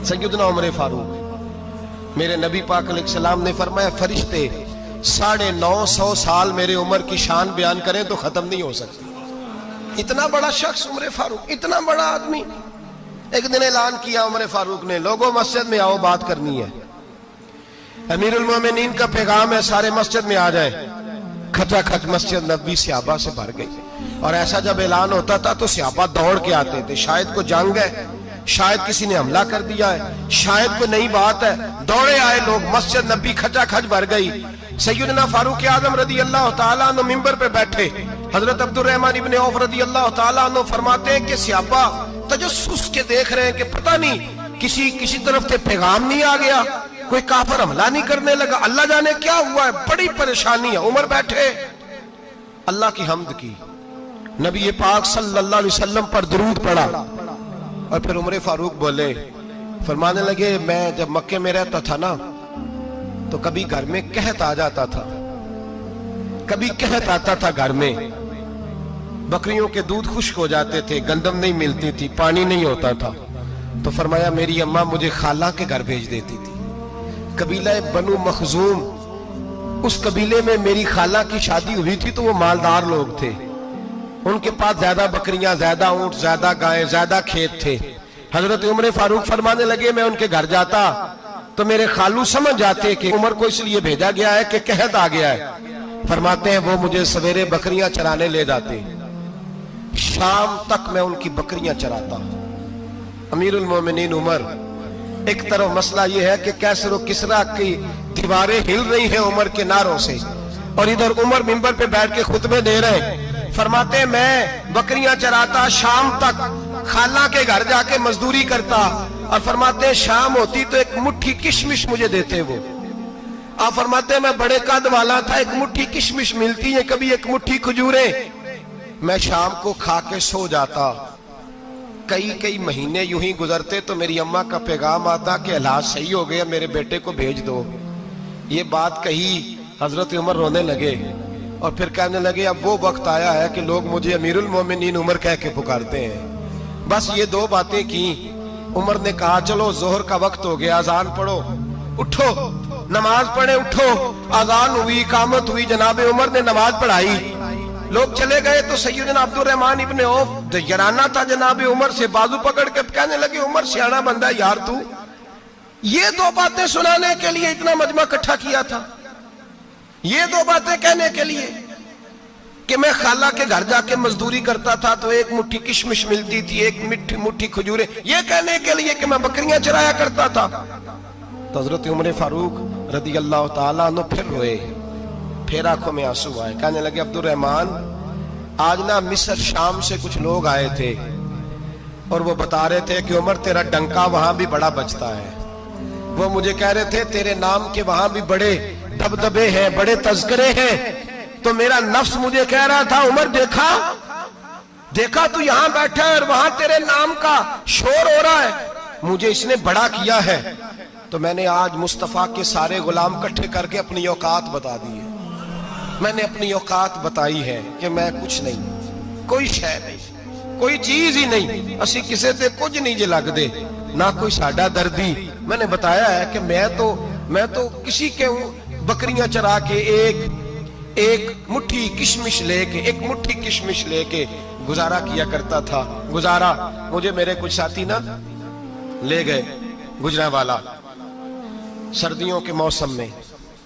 सैयदना उमर फारूक, मेरे नबी पाक अलैहिस्सलाम ने फरमाया फरिश्ते 950 साल मेरे उम्र की शान बयान करें तो खत्म नहीं हो सकती। इतना बड़ा शख्स उमर फारूक, इतना बड़ा आदमी। एक दिन ऐलान किया उमर फारूक ने, लोगों मस्जिद में आओ, बात करनी है। अमीरुल मोमिनीन का पैगाम है, सारे मस्जिद में आ जाए। खचाखच मस्जिद नबी सहाबा से भर गई। और ऐसा जब ऐलान होता था तो सहाबा दौड़ के आते थे, शायद को जंग है, शायद किसी ने हमला कर दिया है, शायद कोई नई बात है। दौड़े आए लोग, मस्जिद नबी खचाखच भर गई। सैयदना फारूक आजम रदी अल्लाह तआला अन्हु मिंबर पे बैठे। हजरत अब्दुर्रहमान इब्न औफ रदी अल्लाह तआला अन्हु फरमाते हैं कि सहाबा तजस्सुस के देख रहे हैं कि पता नहीं किसी तरफ से पैगाम नहीं आ गया, कोई काफिर हमला नहीं करने लगा, अल्लाह जाने क्या हुआ है, बड़ी परेशानी है। उमर बैठे, अल्लाह की हम्द की, नबी पाक सल्लल्लाहु अलैहि वसल्लम पर दुरूद पढ़ा और फिर उमर फारूक बोले, फरमाने लगे, मैं जब मक्के में रहता था ना तो कभी घर में कहत आ जाता था, कभी कहत आता था घर में, बकरियों के दूध खुश्क हो जाते थे, गंदम नहीं मिलती थी, पानी नहीं होता था। तो फरमाया मेरी अम्मा मुझे खाला के घर भेज देती थी। कबीला बनु मखजूम, उस कबीले में मेरी खाला की शादी हुई थी तो वो मालदार लोग थे, उनके पास ज्यादा बकरियां, ज्यादा ऊंट, ज्यादा गायें, ज्यादा खेत थे। हजरत उमर फारूक फरमाने लगे, मैं उनके घर जाता तो मेरे खालू समझ जाते कि उमर को इसलिए भेजा गया है कि कहत आ गया है। फरमाते हैं वो मुझे सवेरे बकरियां चराने ले जाते, शाम तक मैं उनकी बकरियां चराता। अमीरुल मोमिनीन उमर, एक तरफ मसला यह है कि कैसर और किसरा की दीवारें हिल रही हैं उमर के नारों से, और इधर उमर मिंबर पे बैठ के खुतबे दे रहे हैं। फरमाते मैं बकरियां चराता, शाम तक खाला के घर जाके मजदूरी करता, और फरमाते शाम होती तो एक मुट्ठी किशमिश मुझे देते वो। आप फरमाते मैं बड़े कद वाला था, एक मुट्ठी किशमिश मिलती है, कभी एक मुट्ठी खजूरें, मैं शाम को खा के सो जाता। कई महीने यूं ही गुजरते तो मेरी अम्मा का पैगाम आता कि हालात सही हो गया, मेरे बेटे को भेज दो। ये बात कही, हजरत उमर रोने लगे और फिर कहने लगे, अब वो वक्त आया है कि लोग मुझे अमीरुल मोमिनीन उमर कह के पुकारते हैं। बस ये दो बातें की। उमर ने कहा चलो जोहर का वक्त हो गया, अजान पढ़ो, उठो नमाज पढ़े, उठो। अजान हुई, इकामत हुई, जनाब उमर ने नमाज पढ़ाई, लोग चले गए तो सैयदना अब्दुर्रहमान इब्न औफ यराना था जनाब उमर से, बाजू पकड़ के कहने लगे, उमर सियाना बंदा यार तू, ये दो बातें सुनाने के लिए इतना मजमा इकट्ठा किया था, ये दो बातें कहने के लिए कि मैं खाला के घर जाके मजदूरी करता था तो एक मुट्ठी किशमिश मिलती थी, एक मुट्ठी खजूरें, ये कहने के लिए कि मैं बकरियां चराया करता था। तो हजरत उमर फारूक रदी अल्लाह तआला अन्हु फिर रोए, फिर आंखों में आंसू आए। कहने लगे, अब्दुर्रहमान आज ना मिस्र शाम से कुछ लोग आए थे और वो बता रहे थे कि उमर तेरा डंका वहां भी बड़ा बजता है। वो मुझे कह रहे थे तेरे नाम के वहां भी बड़े दबदबे हैं, बड़े तज़किरे हैं। तो मेरा नफ्स मुझे कह रहा था, उमर देखा तू यहां बैठा है और वहां तेरे नाम का शोर हो रहा है, मुझे इसने बड़ा किया है। तो मैंने आज मुस्तफा के सारे गुलाम इकट्ठे करके अपनी औकात बता दी है। मैंने अपनी औकात बताई है कि मैं कुछ नहीं, कोई शय नहीं, कोई चीज ही नहीं, असी किसी से कुछ नहीं जे लगदे, ना कोई साडा दर्दी। मैंने बताया है कि मैं तो किसी के बकरियां चरा के एक मुट्ठी किशमिश लेके गुजारा किया करता था। गुजारा मुझे मेरे कुछ साथी ना ले गए गुजरांवाला, सर्दियों के मौसम में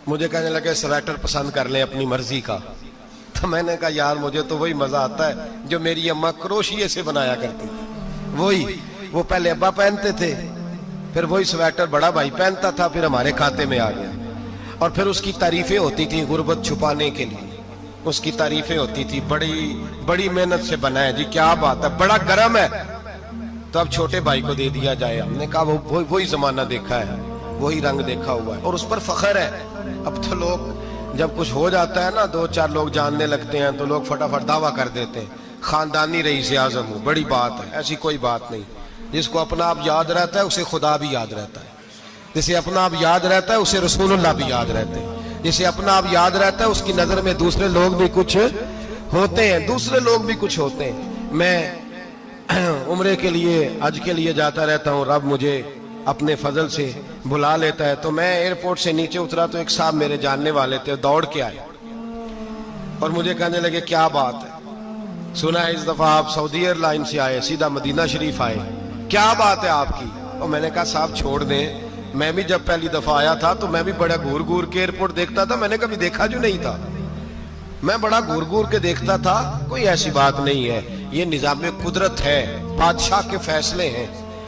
मुझे कहने लगे स्वेटर पसंद कर ले अपनी मर्जी का। तो मैंने कहा यार मुझे तो वही मजा आता है जो मेरी अम्मा क्रोशिये से बनाया करती थी, वही वो पहले अब्बा पहनते थे, फिर वही स्वेटर बड़ा भाई पहनता था, फिर हमारे खाते में आ गया। और फिर उसकी तारीफें होती थी गुर्बत छुपाने के लिए, उसकी तारीफें होती थी, बड़ी मेहनत से बना है जी, क्या बात है, बड़ा गर्म है, तो अब छोटे भाई को दे दिया जाए। हमने कहा वही जमाना देखा है, वही रंग देखा हुआ है और उस पर फख्र है। अब तो लोग जब कुछ हो जाता है ना, दो चार लोग जानने लगते हैं तो लोग फटाफट दावा कर देते हैं खानदानी रईस आज़म हूं, बड़ी बात है। ऐसी कोई बात नहीं, जिसको अपना आप याद रहता है उसे खुदा भी याद रहता है, जिसे अपना आप याद रहता है उसे रसूलुल्लाह भी याद रहते हैं, जिसे अपना आप याद रहता है उसकी नजर में दूसरे लोग भी कुछ होते हैं, दूसरे लोग भी कुछ होते हैं। मैं उम्रे के लिए, हज के लिए जाता रहता हूँ, रब मुझे اپنے فضل سے بلا لیتا ہے. تو میں ایئرپورٹ سے نیچے اترا تو ایک صاحب میرے جاننے والے تھے, دوڑ کے آئے اور مجھے کہنے لگے کیا بات ہے, سنا ہے اس دفعہ آپ سعودی ایئر لائن سے آئے, سیدھا مدینہ شریف آئے, کیا بات ہے آپ کی؟ اور میں نے کہا صاحب چھوڑ دیں, میں بھی جب پہلی دفعہ آیا تھا تو میں بھی بڑا گھور گھور کے ایئرپورٹ دیکھتا تھا, میں نے کبھی دیکھا جو نہیں تھا, میں بڑا گھور گھور کے دیکھتا تھا, کوئی ایسی بات نہیں ہے, یہ نظام قدرت ہے, بادشاہ کے فیصلے ہیں,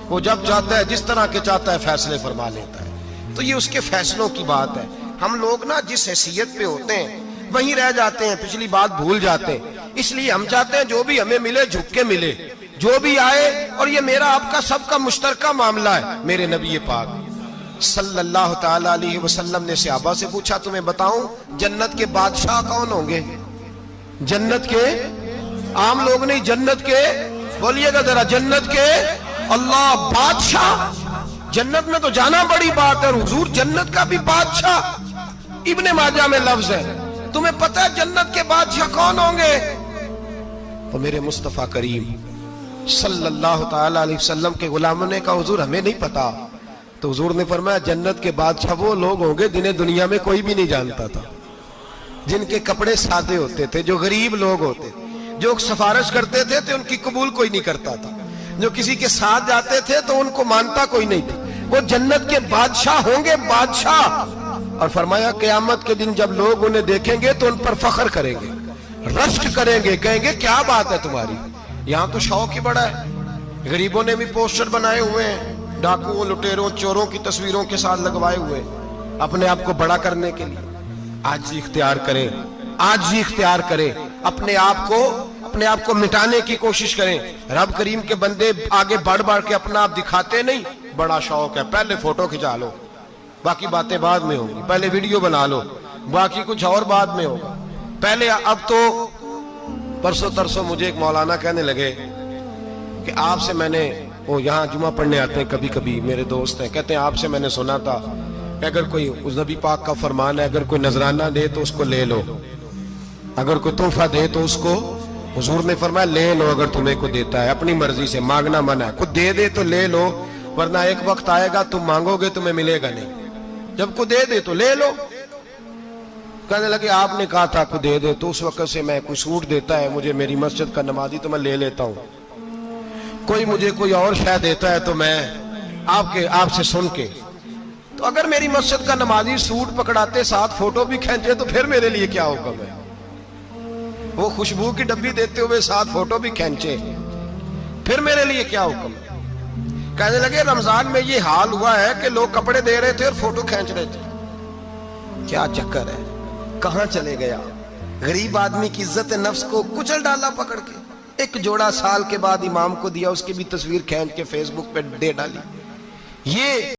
وہ جب چاہتا ہے جس طرح کے چاہتا ہے فیصلے فرما لیتا ہے, تو یہ اس کے فیصلوں کی بات ہے. ہم لوگ نا جس حیثیت پہ ہوتے ہیں وہیں رہ جاتے ہیں, پچھلی بات بھول جاتے ہیں, اس لیے ہم چاہتے ہیں جو بھی ہمیں ملے جھک کے ملے, جو بھی آئے, اور یہ میرا آپ کا سب کا مشترکہ معاملہ ہے. میرے نبی پاک صلی اللہ تعالی علیہ وسلم نے صحابہ سے پوچھا تمہیں بتاؤں جنت کے بادشاہ کون ہوں گے؟ جنت کے عام لوگ نہیں, جنت کے, بولیے گا ذرا, جنت کے اللہ بادشاہ. جنت میں تو جانا بڑی بات ہے, حضور جنت کا بھی بادشاہ, ابن ماجہ میں لفظ ہے. تمہیں پتہ ہے جنت کے بادشاہ کون ہوں گے؟ تو میرے مصطفیٰ کریم صلی اللہ تعالی علیہ وسلم کے غلاموں نے کہا حضور ہمیں نہیں پتا. تو حضور نے فرمایا جنت کے بادشاہ وہ لوگ ہوں گے جنہیں دنیا میں کوئی بھی نہیں جانتا تھا, جن کے کپڑے سادے ہوتے تھے, جو غریب لوگ ہوتے, جو سفارش کرتے تھے تو ان کی قبول کوئی نہیں کرتا تھا, جو کسی کے ساتھ جاتے تھے تو ان کو مانتا کوئی نہیں تھا, وہ جنت کے بادشاہ ہوں گے, بادشاہ. اور فرمایا قیامت کے دن جب لوگ انہیں دیکھیں گے تو ان پر فخر کریں گے, رشک کریں گے, کہیں گے کیا بات ہے تمہاری. یہاں تو شوق ہی بڑا ہے, غریبوں نے بھی پوسٹر بنائے ہوئے ہیں, ڈاکوؤں, لٹیروں, چوروں کی تصویروں کے ساتھ لگوائے ہوئے, اپنے آپ کو بڑا کرنے کے لیے. عاجزی اختیار کریں, عاجزی اختیار کریں, اپنے آپ کو مٹانے کی کوشش کریں. رب کریم کے بندے آگے بڑھ بڑھ کے اپنا آپ دکھاتے نہیں, بڑا شوق ہے, پہلے فوٹو کھچا لو, باقی باتیں بعد میں ہوگی, پہلے ویڈیو بنا لو, باقی کچھ اور بعد میں ہوگا. پہلے اب تو پرسوں ترسوں مجھے ایک مولانا کہنے لگے کہ آپ سے میں نے, وہ یہاں جمعہ پڑھنے آتے ہیں کبھی کبھی, میرے دوست ہیں, کہتے ہیں آپ سے میں نے سنا تھا کہ اگر کوئی, اس نبی پاک کا فرمان ہے, اگر کوئی نذرانہ دے تو اس کو لے لو, اگر کوئی تحفہ دے تو اس کو, حضور نے فرمایا لے لو اگر تمہیں کو دیتا ہے, اپنی مرضی سے, مانگنا منع ہے, کو دے دے تو لے لو, ورنہ ایک وقت آئے گا تم مانگو گے تمہیں ملے گا نہیں, جب کو دے دے تو لے لو. کہنے لگے آپ نے کہا تھا کو دے دے, تو اس وقت سے میں کوئی سوٹ دیتا ہے مجھے میری مسجد کا نمازی تو میں لے لیتا ہوں, کوئی مجھے کوئی اور شے دیتا ہے تو میں آپ سے سن کے, تو اگر میری مسجد کا نمازی سوٹ پکڑاتے ساتھ فوٹو بھی کھینچے تو پھر میرے لیے کیا حکم ہے, وہ خوشبو کی ڈبی دیتے ہوئے ساتھ فوٹو بھی کھینچے, پھر میرے لیے کیا حکم ہے. کہنے لگے رمضان میں یہ حال ہوا ہے کہ لوگ کپڑے دے رہے تھے اور فوٹو کھینچ رہے تھے, کیا چکر ہے, کہاں چلے گیا. غریب آدمی کی عزت نفس کو کچل ڈالا پکڑ کے, ایک جوڑا سال کے بعد امام کو دیا, اس کی بھی تصویر کھینچ کے فیس بک پہ دے ڈالی. یہ